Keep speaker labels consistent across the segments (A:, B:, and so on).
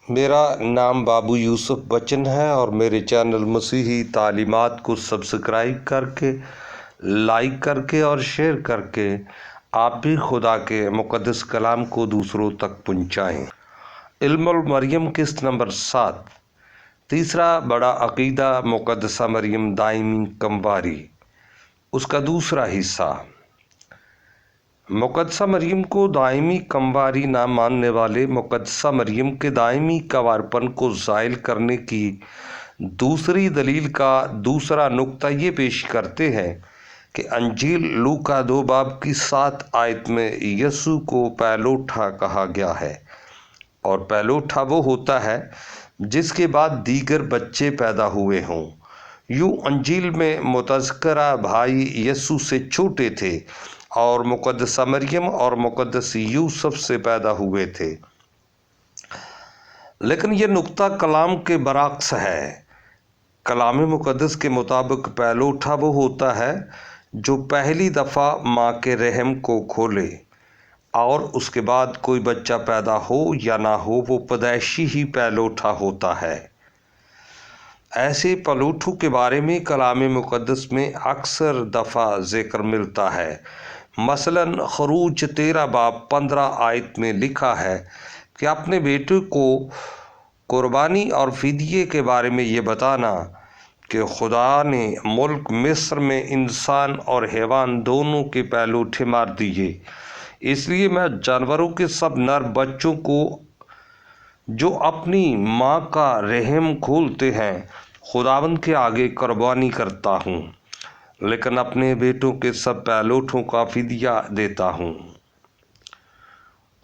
A: میرا نام بابو یوسف بچن ہے اور میرے چینل مسیحی تعلیمات کو سبسکرائب کر کے لائک کر کے اور شیئر کر کے آپ بھی خدا کے مقدس کلام کو دوسروں تک پہنچائیں۔ علم المریم قسط نمبر 7، تیسرا بڑا عقیدہ مقدسہ مریم دائمی کمواری، اس کا دوسرا حصہ۔ مقدسہ مریم کو دائمی کمواری نہ ماننے والے مقدسہ مریم کے دائمی کنوارپن کو زائل کرنے کی دوسری دلیل کا دوسرا نقطہ یہ پیش کرتے ہیں کہ انجیل لوکا 2 باب کی 7 آیت میں یسوع کو پہلوٹھا کہا گیا ہے، اور پہلوٹھا وہ ہوتا ہے جس کے بعد دیگر بچے پیدا ہوئے ہوں۔ یوں انجیل میں متذکرہ بھائی یسوع سے چھوٹے تھے اور مقدسہ مریم اور مقدس یوسف سے پیدا ہوئے تھے، لیکن یہ نقطہ کلام کے برعکس ہے۔ کلام مقدس کے مطابق پہلوٹھا وہ ہوتا ہے جو پہلی دفعہ ماں کے رحم کو کھولے، اور اس کے بعد کوئی بچہ پیدا ہو یا نہ ہو وہ پیدائشی ہی پہلوٹھا ہوتا ہے۔ ایسے پہلوٹھوں کے بارے میں کلام مقدس میں اکثر دفعہ ذکر ملتا ہے۔ مثلاً خروج 13 باب 15 آیت میں لکھا ہے کہ اپنے بیٹے کو قربانی اور فدیے کے بارے میں یہ بتانا کہ خدا نے ملک مصر میں انسان اور حیوان دونوں کے پہلوٹھے مار دیے، اس لیے میں جانوروں کے سب نر بچوں کو جو اپنی ماں کا رحم کھولتے ہیں خداوند کے آگے قربانی کرتا ہوں، لیکن اپنے بیٹوں کے سب پہلوٹھوں کا فدیہ دیتا ہوں۔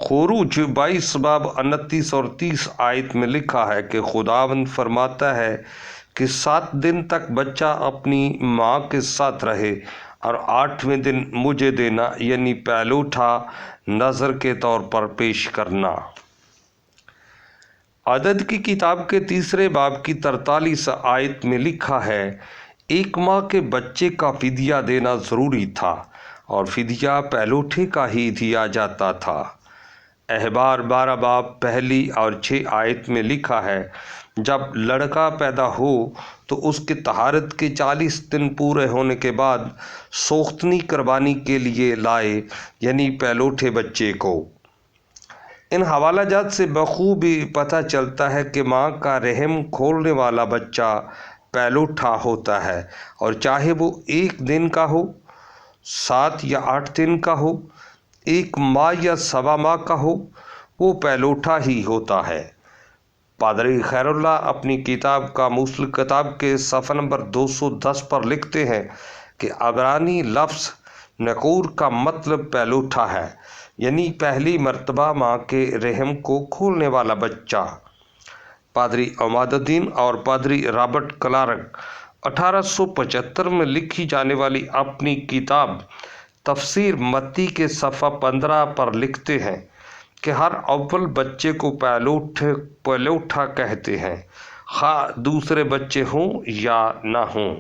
A: خروج 22 باب 29 اور 30 آیت میں لکھا ہے کہ خداوند فرماتا ہے کہ 7 دن تک بچہ اپنی ماں کے ساتھ رہے اور 8ویں دن مجھے دینا، یعنی پہلوٹھا نذر کے طور پر پیش کرنا۔ عدد کی کتاب کے 3 باب کی 43 آیت میں لکھا ہے ایک ماں کے بچے کا فدیہ دینا ضروری تھا، اور فدیہ پہلوٹھے کا ہی دیا جاتا تھا۔ احبار 12 باب 1 اور 6 آیت میں لکھا ہے جب لڑکا پیدا ہو تو اس کے طہارت کے 40 دن پورے ہونے کے بعد سوختنی قربانی کے لیے لائے، یعنی پہلوٹھے بچے کو۔ ان حوالہ جات سے بخوبی پتہ چلتا ہے کہ ماں کا رحم کھولنے والا بچہ پہلوٹھا ہوتا ہے، اور چاہے وہ 1 دن کا ہو، 7 یا 8 دن کا ہو، 1 ماہ یا سوا ماہ کا ہو، وہ پہلوٹھا ہی ہوتا ہے۔ پادری خیر اللہ اپنی کتاب قاموس الکتاب کے صفحہ نمبر 210 پر لکھتے ہیں کہ عبرانی لفظ نکور کا مطلب پہلوٹھا ہے، یعنی پہلی مرتبہ ماں کے رحم کو کھولنے والا بچہ۔ پادری عماد الدین اور پادری رابرٹ کلارک 1875 میں لکھی جانے والی اپنی کتاب تفسیر متی کے صفحہ 15 پر لکھتے ہیں کہ ہر اول بچے کو پہلوٹھا کہتے ہیں، خواہ دوسرے بچے ہوں یا نہ ہوں۔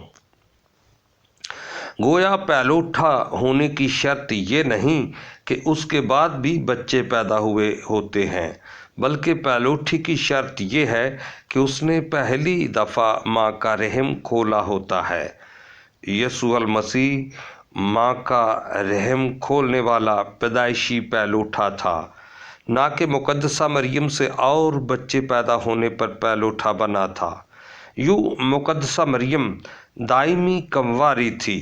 A: گویا پہلوٹھا ہونے کی شرط یہ نہیں کہ اس کے بعد بھی بچے پیدا ہوئے ہوتے ہیں، بلکہ پہلوٹھے کی شرط یہ ہے کہ اس نے پہلی دفعہ ماں کا رحم کھولا ہوتا ہے۔ یسوع المسیح ماں کا رحم کھولنے والا پیدائشی پہلوٹھا تھا، نہ کہ مقدسہ مریم سے اور بچے پیدا ہونے پر پہلوٹھا بنا تھا۔ یوں مقدسہ مریم دائمی کنواری تھی۔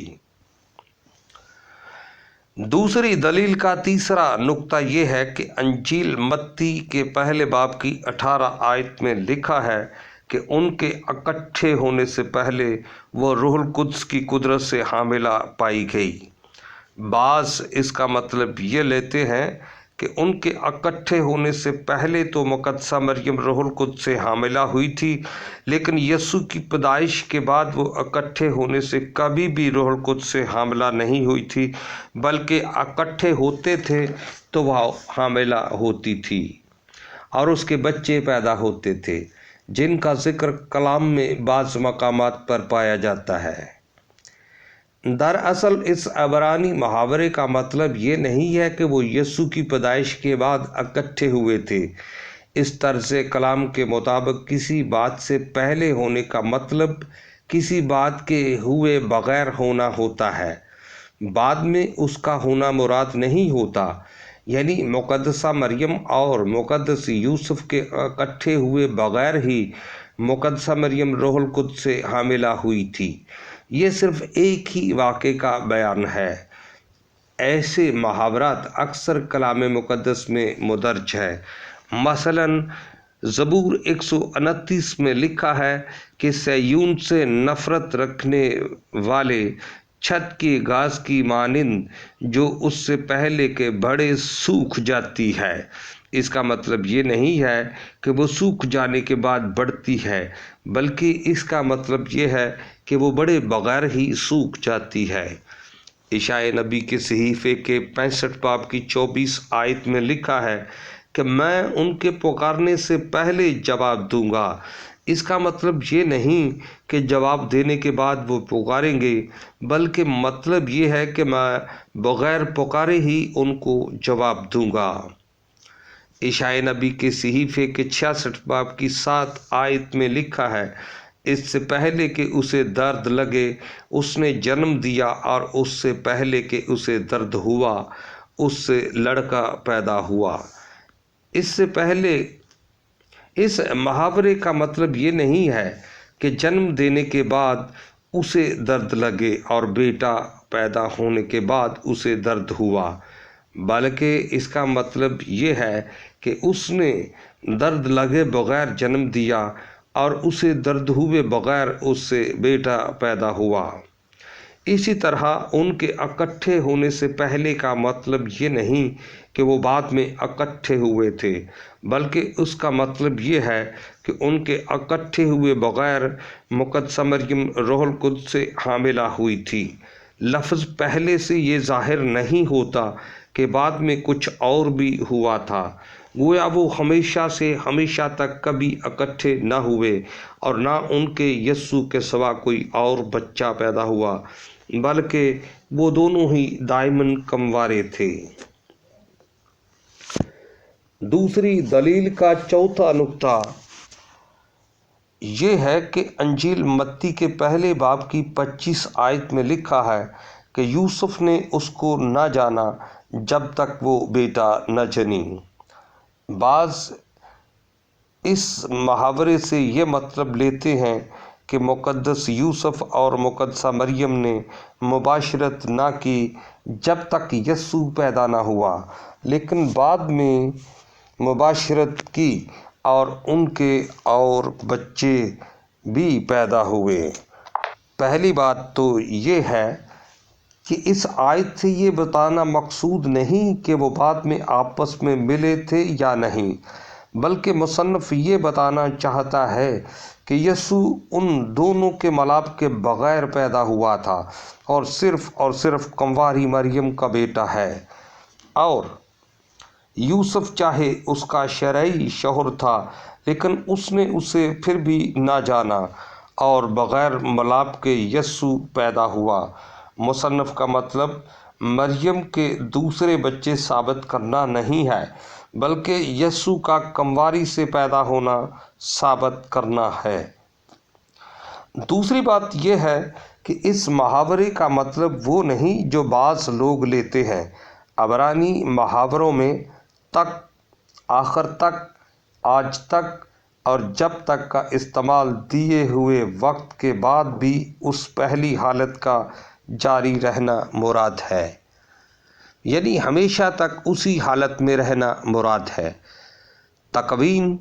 A: دوسری دلیل کا تیسرا نقطہ یہ ہے کہ انجیل متی کے 1 باب کی 18 آیت میں لکھا ہے کہ ان کے اکٹھے ہونے سے پہلے وہ روح القدس کی قدرت سے حاملہ پائی گئی۔ بعض اس کا مطلب یہ لیتے ہیں کہ ان کے اکٹھے ہونے سے پہلے تو مقدسہ مریم روح القدس سے حاملہ ہوئی تھی، لیکن یسوع کی پیدائش کے بعد وہ اکٹھے ہونے سے کبھی بھی روح القدس سے حاملہ نہیں ہوئی تھی، بلکہ اکٹھے ہوتے تھے تو وہ حاملہ ہوتی تھی اور اس کے بچے پیدا ہوتے تھے، جن کا ذکر کلام میں بعض مقامات پر پایا جاتا ہے۔ دراصل اس عبرانی محاورے کا مطلب یہ نہیں ہے کہ وہ یسوع کی پیدائش کے بعد اکٹھے ہوئے تھے۔ اس طرز کلام کے مطابق کسی بات سے پہلے ہونے کا مطلب کسی بات کے ہوئے بغیر ہونا ہوتا ہے، بعد میں اس کا ہونا مراد نہیں ہوتا۔ یعنی مقدسہ مریم اور مقدس یوسف کے اکٹھے ہوئے بغیر ہی مقدسہ مریم روح القدس سے حاملہ ہوئی تھی۔ یہ صرف ایک ہی واقعے کا بیان ہے۔ ایسے محاورات اکثر کلام مقدس میں مدرج ہے۔ مثلاً زبور 129 میں لکھا ہے کہ صہیون سے نفرت رکھنے والے چھت کی گھاس کی مانند جو اس سے پہلے کے بڑے سوکھ جاتی ہے۔ اس کا مطلب یہ نہیں ہے کہ وہ سوکھ جانے کے بعد بڑھتی ہے، بلکہ اس کا مطلب یہ ہے کہ وہ بڑے بغیر ہی سوکھ جاتی ہے۔ اشعیاء نبی کے صحیفے کے 65 باب کی 24 آیت میں لکھا ہے کہ میں ان کے پکارنے سے پہلے جواب دوں گا۔ اس کا مطلب یہ نہیں کہ جواب دینے کے بعد وہ پکاریں گے، بلکہ مطلب یہ ہے کہ میں بغیر پکارے ہی ان کو جواب دوں گا۔ اشعیاء نبی کے صحیفے کے 66 باب کی 7 آیت میں لکھا ہے، اس سے پہلے کہ اسے درد لگے اس نے جنم دیا، اور اس سے پہلے کہ اسے درد ہوا اس سے لڑکا پیدا ہوا۔ اس سے پہلے اس محاورے کا مطلب یہ نہیں ہے کہ جنم دینے کے بعد اسے درد لگے اور بیٹا پیدا ہونے کے بعد اسے درد ہوا، بلکہ اس کا مطلب یہ ہے کہ اس نے درد لگے بغیر جنم دیا اور اسے درد ہوئے بغیر اس سے بیٹا پیدا ہوا۔ اسی طرح ان کے اکٹھے ہونے سے پہلے کا مطلب یہ نہیں کہ وہ بعد میں اکٹھے ہوئے تھے، بلکہ اس کا مطلب یہ ہے کہ ان کے اکٹھے ہوئے بغیر مقدسہ مریم روح القدس سے حاملہ ہوئی تھی۔ لفظ پہلے سے یہ ظاہر نہیں ہوتا کہ بعد میں کچھ اور بھی ہوا تھا، گویا وہ ہمیشہ سے ہمیشہ تک کبھی اکٹھے نہ ہوئے، اور نہ ان کے یسوع کے سوا کوئی اور بچہ پیدا ہوا، بلکہ وہ دونوں ہی دائماً کموارے تھے۔ دوسری دلیل کا چوتھا نقطہ یہ ہے کہ انجیل متی کے پہلے باب کی 25 آیت میں لکھا ہے کہ یوسف نے اس کو نہ جانا جب تک وہ بیٹا نہ جنی۔ بعض اس محاورے سے یہ مطلب لیتے ہیں کہ مقدس یوسف اور مقدسہ مریم نے مباشرت نہ کی جب تک یسوع پیدا نہ ہوا، لیکن بعد میں مباشرت کی اور ان کے اور بچے بھی پیدا ہوئے۔ پہلی بات تو یہ ہے کہ اس آیت سے یہ بتانا مقصود نہیں کہ وہ بعد میں آپس میں ملے تھے یا نہیں، بلکہ مصنف یہ بتانا چاہتا ہے کہ یسوع ان دونوں کے ملاپ کے بغیر پیدا ہوا تھا اور صرف کنواری مریم کا بیٹا ہے، اور یوسف چاہے اس کا شرعی شوہر تھا لیکن اس نے اسے پھر بھی نہ جانا اور بغیر ملاپ کے یسوع پیدا ہوا۔ مصنف کا مطلب مریم کے دوسرے بچے ثابت کرنا نہیں ہے، بلکہ یسوع کا کنواری سے پیدا ہونا ثابت کرنا ہے۔ دوسری بات یہ ہے کہ اس محاورے کا مطلب وہ نہیں جو بعض لوگ لیتے ہیں۔ عبرانی محاوروں میں تک، آخر تک، آج تک اور جب تک کا استعمال دیے ہوئے وقت کے بعد بھی اس پہلی حالت کا جاری رہنا مراد ہے، یعنی ہمیشہ تک اسی حالت میں رہنا مراد ہے۔ تکوین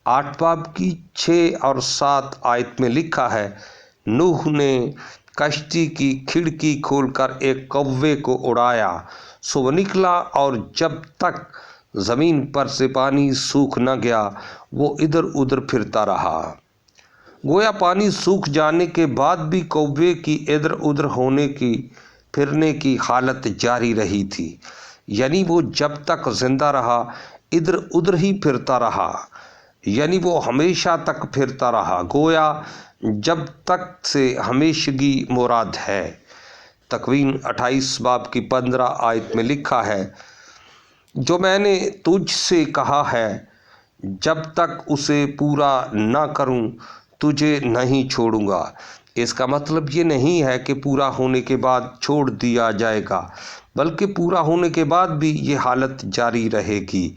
A: 8 باب کی 6 اور 7 آیت میں لکھا ہے، نوح نے کشتی کی کھڑکی کھول کر ایک کوے کو اڑایا، سو وہ نکلا اور جب تک زمین پر سے پانی سوکھ نہ گیا وہ ادھر ادھر پھرتا رہا۔ گویا پانی سوکھ جانے کے بعد بھی کوے کی ادھر ادھر پھرنے کی حالت جاری رہی تھی، یعنی وہ جب تک زندہ رہا ادھر ادھر ہی پھرتا رہا، یعنی وہ ہمیشہ تک پھرتا رہا، گویا جب تک سے ہمیشگی مراد ہے۔ تکوین 28 باب کی 15 آیت میں لکھا ہے، جو میں نے تجھ سے کہا ہے جب تک اسے پورا نہ کروں تجھے نہیں چھوڑوں گا۔ اس کا مطلب یہ نہیں ہے کہ پورا ہونے کے بعد چھوڑ دیا جائے گا، بلکہ پورا ہونے کے بعد بھی یہ حالت جاری رہے گی۔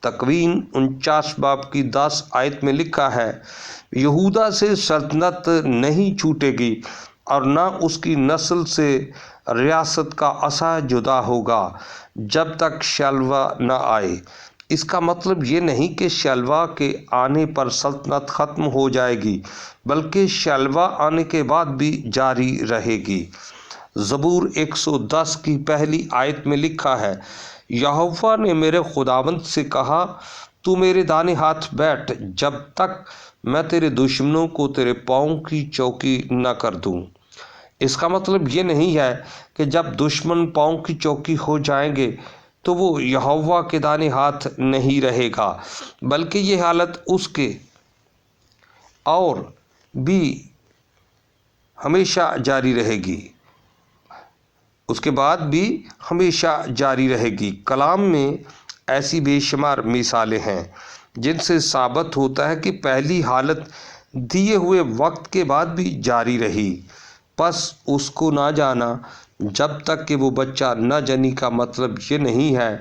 A: تکوین 49 باب کی 10 آیت میں لکھا ہے، یہودا سے سلطنت نہیں چھوٹے گی اور نہ اس کی نسل سے ریاست کا عصا جدا ہوگا جب تک شلوا نہ آئے۔ اس کا مطلب یہ نہیں کہ شلوا کے آنے پر سلطنت ختم ہو جائے گی، بلکہ شلوا آنے کے بعد بھی جاری رہے گی۔ زبور 110 کی پہلی آیت میں لکھا ہے، یہوہ نے میرے خداوند سے کہا، تو میرے دائیں ہاتھ بیٹھ جب تک میں تیرے دشمنوں کو تیرے پاؤں کی چوکی نہ کر دوں۔ اس کا مطلب یہ نہیں ہے کہ جب دشمن پاؤں کی چوکی ہو جائیں گے تو وہ یہوہ کے دائیں ہاتھ نہیں رہے گا، بلکہ یہ حالت اس کے اور بھی ہمیشہ جاری رہے گی، اس کے بعد بھی ہمیشہ جاری رہے گی۔ کلام میں ایسی بے شمار مثالیں ہیں جن سے ثابت ہوتا ہے کہ پہلی حالت دیے ہوئے وقت کے بعد بھی جاری رہی۔ پس اس کو نہ جانا جب تک کہ وہ بچہ نہ جنی کا مطلب یہ نہیں ہے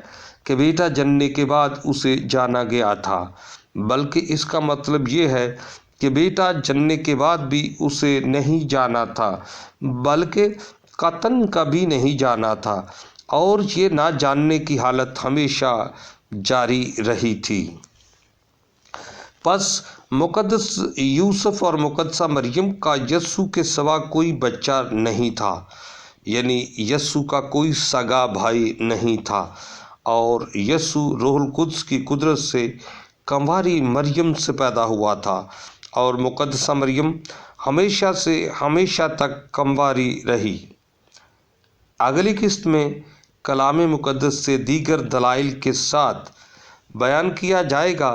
A: کہ بیٹا جننے کے بعد اسے جانا گیا تھا، بلکہ اس کا مطلب یہ ہے کہ بیٹا جننے کے بعد بھی اسے نہیں جانا تھا، بلکہ قطعاً کبھی نہیں جانا تھا، اور یہ نہ جاننے کی حالت ہمیشہ جاری رہی تھی۔ پس مقدس یوسف اور مقدسہ مریم کا یسوع کے سوا کوئی بچہ نہیں تھا، یعنی یسوع کا کوئی سگا بھائی نہیں تھا، اور یسوع روح القدس کی قدرت سے کنواری مریم سے پیدا ہوا تھا، اور مقدسہ مریم ہمیشہ سے ہمیشہ تک کنواری رہی۔ اگلی قسط میں کلام مقدس سے دیگر دلائل کے ساتھ بیان کیا جائے گا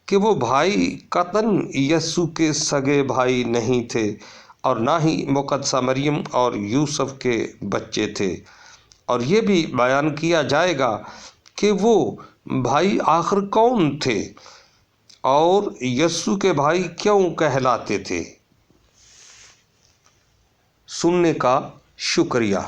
A: کہ وہ بھائی قطعاً یسوع کے سگے بھائی نہیں تھے، اور نہ ہی مقدسہ مریم اور یوسف کے بچے تھے، اور یہ بھی بیان کیا جائے گا کہ وہ بھائی آخر کون تھے اور یسوع کے بھائی کیوں کہلاتے تھے۔ سننے کا شکریہ۔